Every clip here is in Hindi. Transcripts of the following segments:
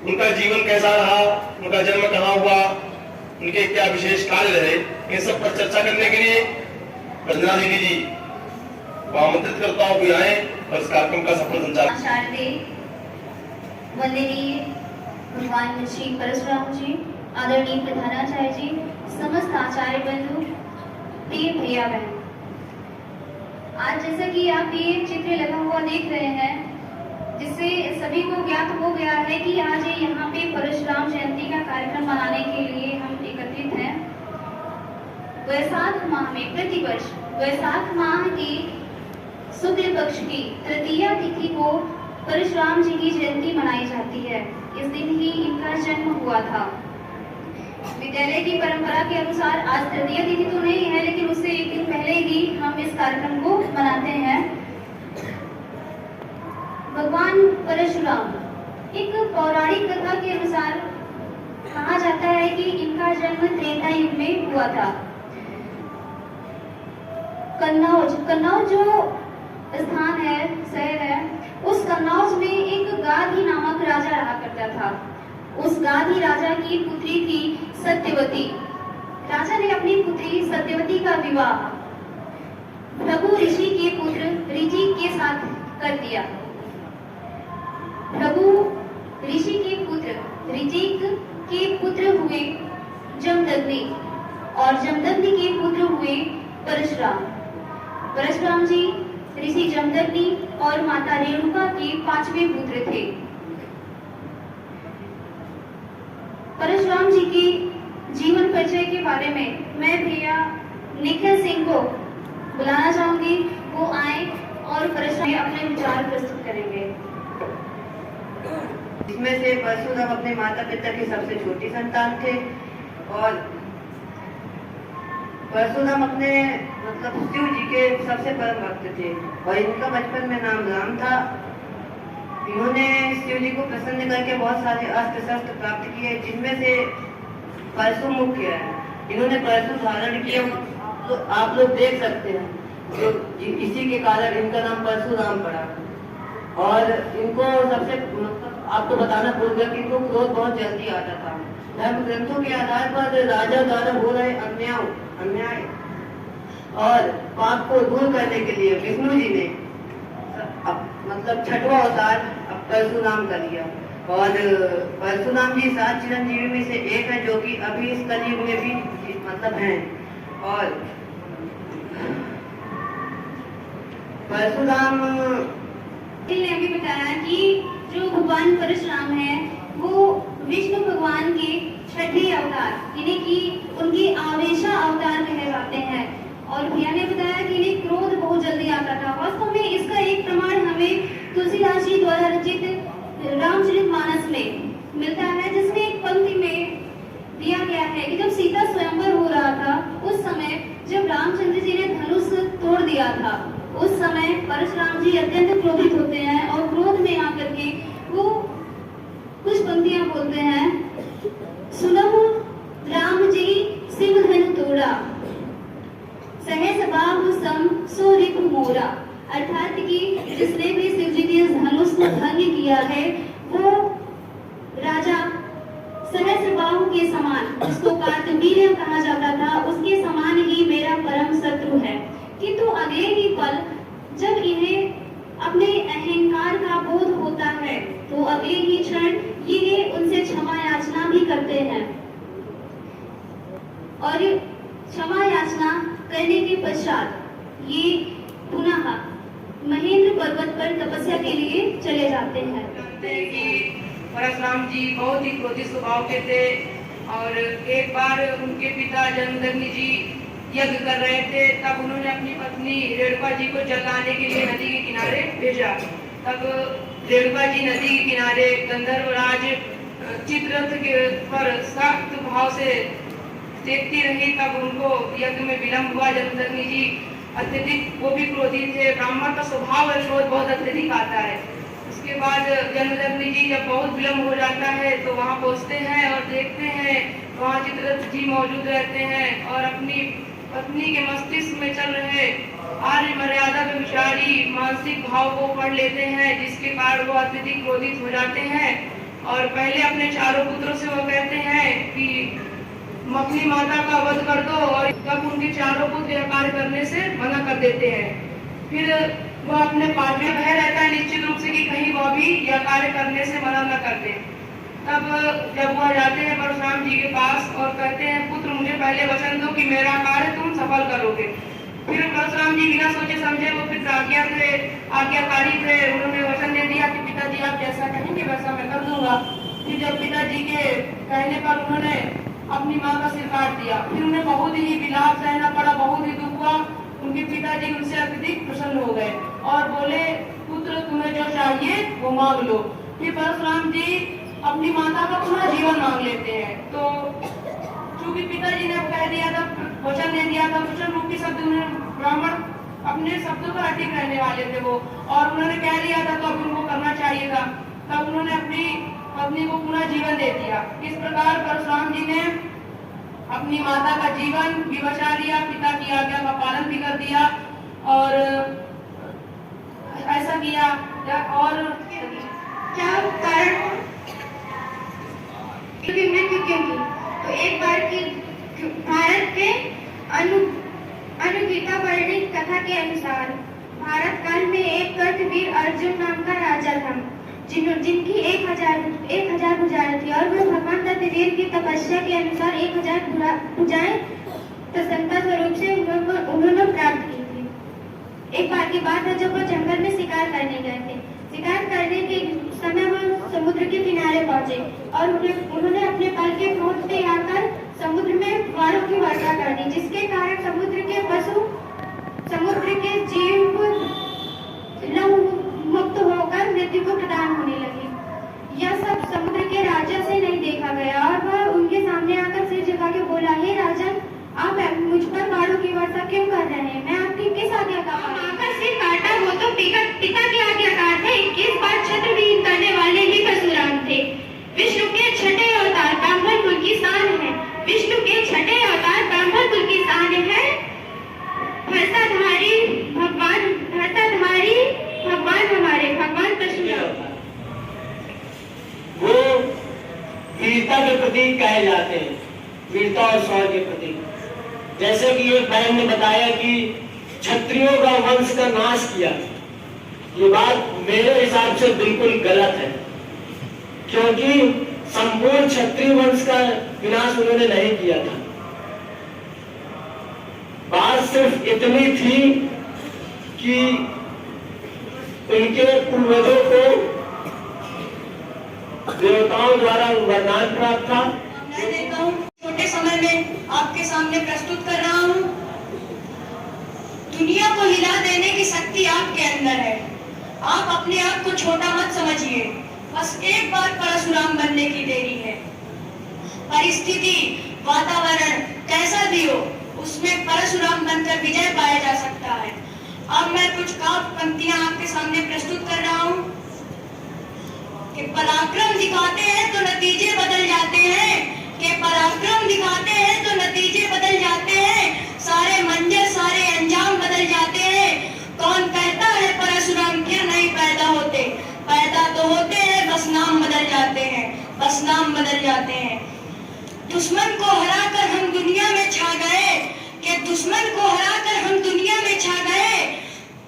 उनका जीवन कैसा रहा, उनका जन्म कहाँ हुआ, उनके क्या विशेष कार्य रहे, इन सब पर चर्चा करने के लिए रंजना दीदी जी को आमंत्रित करता हूँ कि आए और इस कार्यक्रम का सफल संचालन। वंदनीय भगवान श्री परशुराम जी, आदरणीय प्रधानाचार्य जी, समस्त आचार्य बंधु, प्रिय भैया बहन, आज जैसा कि आप ये चित्र लगा हुआ देख रहे हैं, जिससे सभी को ज्ञात हो गया है कि आज यहाँ पे परशुराम जयंती का कार्यक्रम मनाने के लिए हम एकत्रित हैं। वैशाख माह में प्रतिवर्ष वैशाख माह की शुक्ल पक्ष की तृतीया तिथि को परशुराम जी की जयंती मनाई जाती है। इस दिन ही इनका जन्म हुआ था। विद्यालय की परंपरा के अनुसार आज तृतीया तिथि तो नहीं है, लेकिन उससे एक दिन पहले ही हम इस कार्यक्रम को मनाते हैं। भगवान परशुराम, एक पौराणिक कथा के अनुसार कहा जाता है कि इनका जन्म त्रेता युग में हुआ था। कन्नौज जो स्थान है, शहर है, उस कन्नौज में एक गाधी नामक राजा रहा करता था। उस गाधी राजा की पुत्री थी सत्यवती। राजा ने अपनी पुत्री सत्यवती का विवाह भृगु ऋषि के पुत्र ऋजिक के साथ कर दिया। भृगु ऋषि के पुत्र ऋजिक के पुत्र हुए जमदग्नि और जमदग्नि के पुत्र हुए परशुराम। परशुराम जी ऋषि जमदग्नि और माता रेणुका के 5वें पुत्र थे। परशुराम जी की जीवन परिचय के बारे में मैं भैया निखिल सिंह को बुलाना चाहूंगी। वो आए और परशुराम अपने विचार प्रस्तुत करेंगे। इसमें से परशुराम अपने माता पिता की सबसे छोटी संतान थे और परशुराम अपने शिव जी के सबसे परम भक्त थे और इनका बचपन में नाम राम था। इन्होंने शिव जी को प्रसन्न करके बहुत सारे अस्त्र शस्त्र प्राप्त किए, जिनमें से परशु मुख्य है। इन्होंने परशु धारण किया, तो आप लोग देख सकते हैं, तो इसी के कारण इनका नाम परशुराम पड़ा। और इनको सबसे आपको बताना भूल गया कि इनको क्रोध बहुत जल्दी आता था। धर्म ग्रंथों के आधार पर राजा द्वारा हो रहे अन्याय और पाप को दूर करने के लिए विष्णु जी ने छठवां अवतार परशुराम कर लिया। और परशुराम जी 7 चिरंजीवी में से एक है, जो कि अभी इस कलयुग में भी हैं। और परशुराम ने अभी बताया कि जो भगवान परशुराम है वो विष्णु भगवान के 6ठे अवतार, यानी कि उनकी आवेशा अवतार कहे जाते हैं। और भैया ने बताया कि इन्हें क्रोध बहुत जल्दी आता था। वास्तव में इसका एक प्रमाण हमें तुलसीदास जी द्वारा रचित रामचरितमानस में मिलता है, जिसमें एक पंक्ति में दिया गया है कि जब सीता स्वयंवर हो रहा था, उस समय जब रामचंद्र जी ने धनुष तोड़ दिया था, उस समय परशुराम जी अत्यंत क्रोधित होते हैं और क्रोध में आकर के वो कुछ पंक्तियां बोलते हैं। सुनहु राम जी सिंह धनु तोड़ा, सहस बाहु सम सो रिपु मोरा। अर्थात कि जिसने भी शिव जी के धनुष को भंग किया है, वो राजा सहस बाहु के समान, जिसको कार्तवीर्य कहा जाता था, उसके समान ही मेरा परम शत्रु है। किंतु अगले ही पल जब इन्हें अपने अहंकार का बोध होता है, तो अगले ही क्षण ये उनसे क्षमा याचना भी करते हैं। और क्षमा याचना करने के पश्चात ये पुनः महेंद्र पर्वत पर तपस्या के लिए चले जाते हैं। परशुराम जी बहुत ही क्रोधित स्वभाव के थे और एक बार उनके पिता जमदग्नि जी यज्ञ कर रहे थे, तब उन्होंने अपनी पत्नी रेणुका जी को जलाने के लिए नदी के किनारे भेजा। तब रेणुका जी नदी के किनारे गंधर्वराज चित्ररथ के पर सख्त भाव से देखती रही। तब उनको यज्ञ में विलम्ब हुआ। जमदग्नि जी अत्यधिक, वो भी क्रोधित थे। ब्राह्मण का स्वभाव है, क्रोध बहुत अत्यधिक आता है। उसके बाद जमदग्नि जी जब बहुत विलम्ब हो जाता है तो वहाँ पहुँचते हैं और देखते हैं वहाँ चित्ररथ जी मौजूद रहते हैं और अपनी पत्नी के मस्तिष्क में चल रहे आर्य मर्यादा के विचारी मानसिक भाव को पढ़ लेते हैं, जिसके कारण वो अत्यधिक क्रोधित हो जाते हैं और पहले अपने चारों पुत्रों से वो कहते हैं कि अपनी माता का वध कर दो, और तब उनके चारों पुत्र यह कार्य करने से मना कर देते हैं। फिर वह अपने पास में भय रहता है निश्चित रूप से कि कहीं वह भी यह कार्य करने से मना न कर दे। तब जब वह जाते हैं परशुराम जी के पास और कहते हैं, पुत्र मुझे पहले वचन दो कि मेरा कार्य तुम सफल करोगे। फिर परशुराम जी बिना सोचे समझे वो फिर आज्ञाकारी थे, उन्होंने वचन दे दिया कि पिताजी आप जैसा कहेंगे वैसा मैं कर दूंगा। फिर जब पिताजी के कहने पर उन्होंने अपनी माँ का सिर काट दिया, फिर उन्हें बहुत ही विलाप सहना पड़ा, बहुत ही दुख हुआ। उनके पिताजी उनसे अत्यधिक प्रसन्न हो गए और बोले, पुत्र तुम्हें जो चाहिए वो मांग लो। फिर परशुराम जी अपनी माता का पूरा जीवन मांग लेते हैं। तो चूंकि पिताजी ने कह दिया था, वचन दे दिया था, वचन रूपी शब्द ब्राह्मण अपने शब्दों पर अटिक रहने वाले थे वो, और उन्होंने कह लिया था तो अब उनको करना चाहिए था। तब उन्होंने अपनी पत्नी को पूरा जीवन दे दिया। इस प्रकार परशुराम जी ने अपनी माता का जीवन भी बचा लिया, पिता की आज्ञा का पालन भी कर दिया और ऐसा किया। और क्या कारण मृत्यु क्यों की? तो एक बार की भारत के अनुगीता वर्णित कथा के अनुसार भारत काल में एक कर्तवीर अर्जुन नाम का राजा था, जिनकी 1000 भुजाएं थी और वह भगवान दत्तात्रेय की तपस्या के अनुसार 1000 भुजाएं प्रसन्नता स्वरूप से उन्होंने प्राप्त की थी। एक बार की बात है, जब वह जंगल में शिकार करने गए थे। शिकार करने के समय वह समुद्र के किनारे पहुंचे और उन्होंने अपने पल के नोट पे आकर समुद्र में वारों की वर्षा कर दी, जिसके कारण समुद्र के जीव मुक्त होकर मृत्यु को प्रदान होने लगे। यह सब समुद्र के राजा से नहीं देखा गया और वह उनके सामने आकर सिर झुका के बोला, हे राजन, आप मुझ पर वारों की वर्षा क्यों कर रहे हैं? मैं आपकी किस आज्ञा का आकर सिर काटा, वो तो पिता के आज्ञाकार थे। इस बार छत्र विहीन करने वाले ही परशुराम थे। विष्णु के छठे अवतार ब्राह्मण कुल की शान है। विष्णु के छठे अवतार ब्राह्मण कुल की शान है। भरताधारी भगवान हमारे भगवान परशुराम वो वीरता के प्रतीक कहे जाते हैं, वीरता और शौर्य के प्रतीक। जैसे कि एक बहन ने बताया कि क्षत्रियों का वंश का नाश किया, ये बात मेरे हिसाब से बिल्कुल गलत है, क्योंकि संपूर्ण क्षत्रिय वंश का विनाश उन्होंने नहीं किया था। बात सिर्फ इतनी थी कि उनके पूर्वजों को देवताओं द्वारा वरदान प्राप्त था। मैं देता हूँ, छोटे समय में आपके सामने प्रस्तुत कर रहा हूँ। दुनिया को हिला देने की शक्ति आपके अंदर है। आप अपने आप को छोटा मत समझिए, बस एक बार परशुराम बनने की देरी है। परिस्थिति, वातावरण कैसा भी हो, उसमें परशुराम बनकर विजय पाया जा सकता है। अब मैं कुछ काव्य पंक्तियां आपके सामने प्रस्तुत कर रहा हूँ कि पराक्रम दिखाते हैं तो नतीजे बदल जाते हैं, कि पराक्रम दिखाते हैं तो नतीजे बदल जाते हैं, सारे मंजर सारे अंजाम बदल जाते हैं। कौन कहता है परशुराम क्या नहीं पैदा होते? पैदा तो होते हैं, बस नाम बदल जाते हैं, बस नाम बदल जाते हैं। दुश्मन को हराकर हम दुनिया में छा गए, कि दुश्मन को हराकर हम दुनिया में छा गए,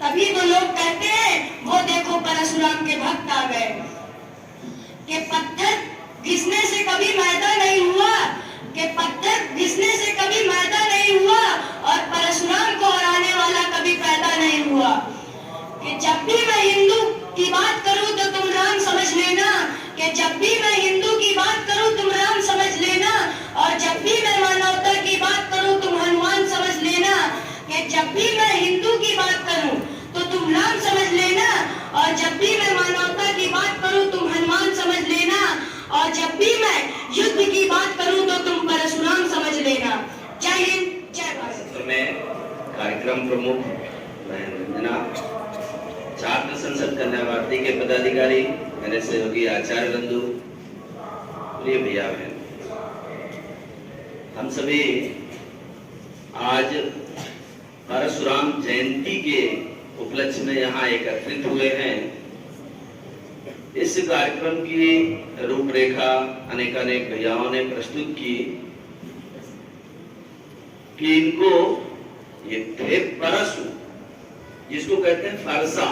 तभी तो लोग कहते हैं वो देखो परशुराम के भक्त आ गए। कि पत्थर घिसने से कभी मैदा नहीं हुआ, कि पत्थर घिसने से कभी मैदा नहीं हुआ, और परशुराम को हराने वाला कभी पैदा नहीं हुआ। कि जब भी मैं हिंदू की बात करूं तो तुम राम समझ लेना, कि जब भी मैं हिंदू की बात करूं तुम राम समझ लेना, और जब भी मैं मानवता की बात करूं तुम हनुमान समझ लेना। कि जब भी मैं हिंदू की बात करूं तो तुम राम समझ लेना, और जब भी मैं मानवता की बात करूं तुम हनुमान समझ लेना, और जब भी मैं युद्ध की बात करूं तो तुम परशुराम समझ लेना। जय हिंद, जय भारत। तो मैं कार्यक्रम प्रमुख बहन रंजना, छात्र संसद कन्या भारती के पदाधिकारी, मेरे सहयोगी आचार्य बंधु, प्रिय भैया बहन, हम सभी आज परशुराम जयंती के उपलक्ष्य में यहाँ एकत्रित हुए हैं। इस कार्यक्रम की रूपरेखा अनेकानेक भैयाओं ने प्रस्तुत की कि इनको ये थे परशु, जिसको कहते हैं फरसा।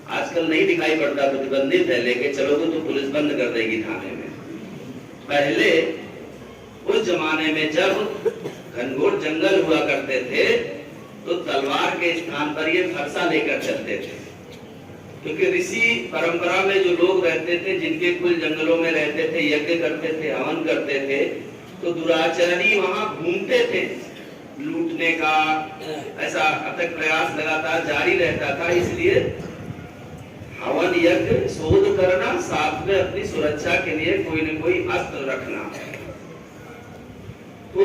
आजकल नहीं दिखाई पड़ता, प्रतिबंधित है, लेके चलोगे तो पुलिस बंद कर देगी थाने में। पहले उस जमाने में जब घनघोर जंगल हुआ करते थे तो तलवार के स्थान पर ये फरसा लेकर चलते थे, क्योंकि ऋषि परंपरा में जो लोग रहते थे, जिनके कुल जंगलों में रहते थे, यज्ञ करते थे, हवन करते थे, तो दुराचरणी वहां घूमते थे। लूटने का ऐसा अथक प्रयास लगातार जारी रहता था, इसलिए हवन यज्ञ शोध करना, साथ में अपनी सुरक्षा के लिए कोई न कोई अस्त्र रखना। तो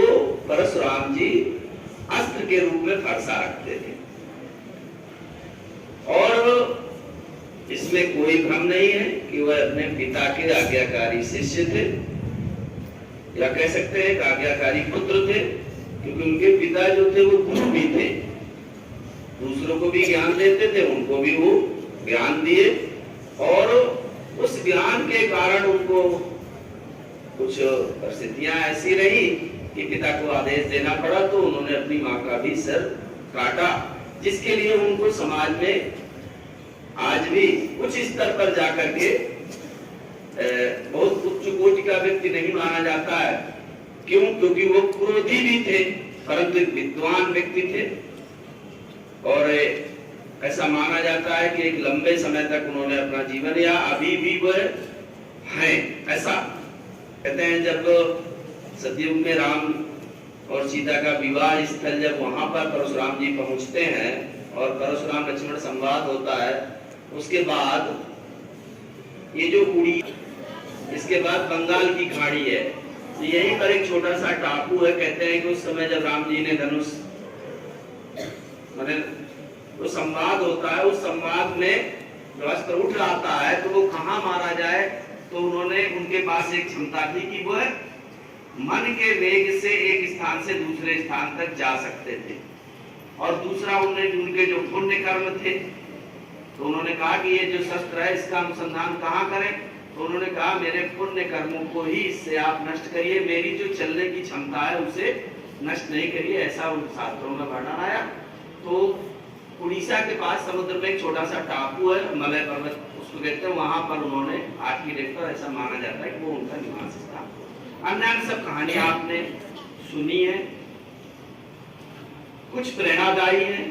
परशुराम जी अस्त्र के रूप में फरसा रखते थे, और इसमें कोई भ्रम नहीं है कि वह अपने पिता के आज्ञाकारी शिष्य थे, या कह सकते हैं आज्ञाकारी पुत्र थे, क्योंकि उनके पिता जो थे वो गुरु भी थे, दूसरों को भी ज्ञान देते थे, उनको भी वो ज्ञान दिए, और उस ज्ञान के कारण उनको कुछ परिस्थितियां ऐसी रही कि पिता को आदेश देना पड़ा, तो उन्होंने अपनी मां का भी सिर काटा, जिसके लिए उनको समाज में आज भी कुछ स्तर पर जाकर के बहुत उच्च कोटि का व्यक्ति नहीं माना जाता है। क्यों? क्योंकि वो क्रोधी भी थे, परंतु एक विद्वान व्यक्ति थे, और ऐसा माना जाता है कि एक लंबे समय तक उन्होंने अपना जीवन, या अभी भी वह हैं, ऐसा कहते हैं। जब सतयुग में राम और सीता का विवाह स्थल, जब वहां पर परशुराम जी पहुंचते हैं और परशुराम लक्ष्मण संवाद होता है, उसके बाद ये जो उड़ी, इसके बाद बंगाल की खाड़ी है, तो यहीं पर एक छोटा सा टापू है। कहते हैं कि उस समय जब राम जी ने धनुष, मैंने वो संवाद होता है, उस संवाद में जो अस्त्र उठ आता है तो वो कहाँ मारा जाए, तो उन्होंने, उनके पास एक क्षमता थी कि वो मन के वेग से एक स्थान से दूसरे स्थान तक जा सकते थे, और दूसरा उनके जो पुण्य कर्म थे, तो उन्होंने कहा कि ये जो शस्त्र है इसका अनुसंधान कहाँ करें, तो उन्होंने कहा मेरे पुण्य कर्मों को ही इससे आप नष्ट करिए, मेरी जो चलने की क्षमता है उसे नष्ट नहीं करिए, ऐसा उन शास्त्रों में वर्णन आया। तो उड़ीसा के पास समुद्र में एक छोटा सा टापू है, मलय पर्वत उसको कहते हैं, वहां पर उन्होंने आठवीं रेखा, ऐसा माना जाता है कि वो उनका निवास था। अन्य सब कहानियां आपने सुनी है, कुछ प्रेरणादायी है,